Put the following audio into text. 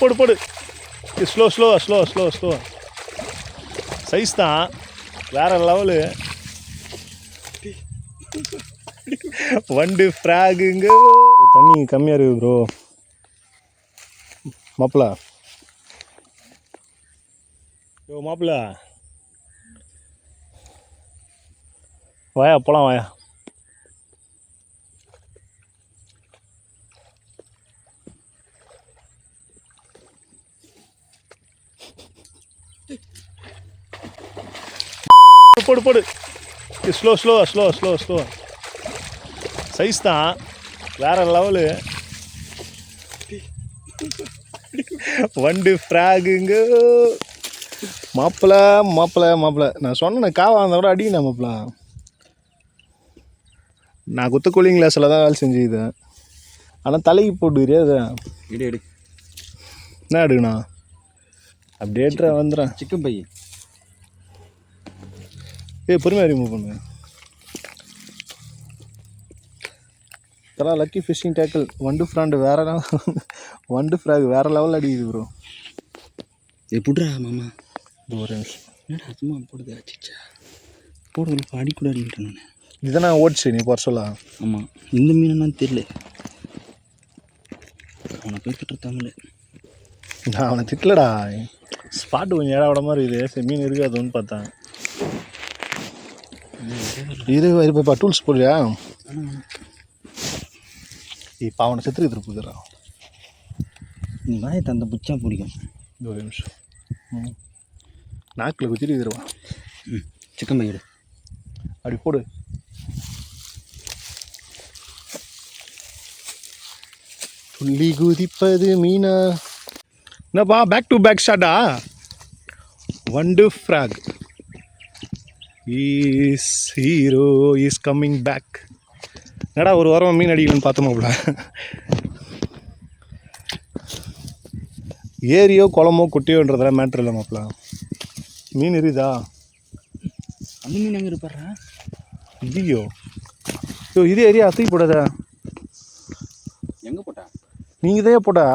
போடு போடு. Slow slow slow slow slow. Size தான் வேற லெவலு. வண்டு ஃப்ராகுங்க. தண்ணி கம்மியாக இருக்குது ப்ரோ. மாப்பிள யோ மாப்பிள வாயா போலாம் வாயா. போடு போடு. Slow slow slow slow slow. Size தான் வேற லெவலு. வண்டு ஃப்ராகுங்க. மாப்பிள மாப்பிள மாப்பிள நான் சொன்னேன் காவா அந்த கூட அடிக்கணும் மாப்பிள. நான் குத்த கூலிங் கிளாஸில் தான் வேலை செஞ்சுக்குது. ஆனால் தலைக்கு போட்டுக்கிறியா அது எடு எடு. என்ன எடுக்கண்ணா அப்படியே வந்துடுறேன். சிக்கன் பை பொறுமையாக ரிமூவ் பண்ணு. இதெல்லாம் லக்கி ஃபிஷிங் டேக்கிள். வண்டு ஃப்ராண்டு வேற வண்டு ஃப்ராக் வேற லெவலில் அடிக்குது ப்ரோ. எப்படிரா மாமா ஒரு நிமிஷம். என்னடா சும்மா போடுது அச்சிச்சா போடுறது அடிக்கூட அடிக்கிட்டேன் நான். இதுதானே ஓடிச்சு நீ போற சொல்ல. ஆமாம் இந்த மீன் தெரியல. அவனை போய் கிட்ட தமிழ் நான் அவனை திட்டலடா. ஸ்பாட்டு கொஞ்சம் ஏடா விட மாதிரி இருக்குது. சரி மீன் இருக்காதுன்னு பார்த்தேன். இது இருப்பா டூல்ஸ் போடுறியா? இப்போ அவனை செத்துக்கு திருப்புதுடா. நீ வாயை தந்த புச்சா பிடிக்கும். ஒரு நிமிஷம். நாக்கில் குத்திட்டு தருவான். சிக்கன் பை எடு. அப்படி போடு. துள்ளி குதிப்பது மீனா. என்னப்பா பேக் டு பேக் ஷாட்டா? வண்டு frog is hero is coming back. என்னடா ஒரு வாரம் மீன் அடிக்கலன்னு பார்த்தோமாப்ல. ஏரியோ குளமோ குட்டியோன்றதெல்லாம் மேட்ரு இல்லை மாப்பிள. மீன் இருக்குதா? அந்த மீன் எங்கே இருப்பாரா? ஐயோ இதே ஏரியா தூக்கி போடாத. எங்கே போட்டா? நீங்கள் தான் போட்டா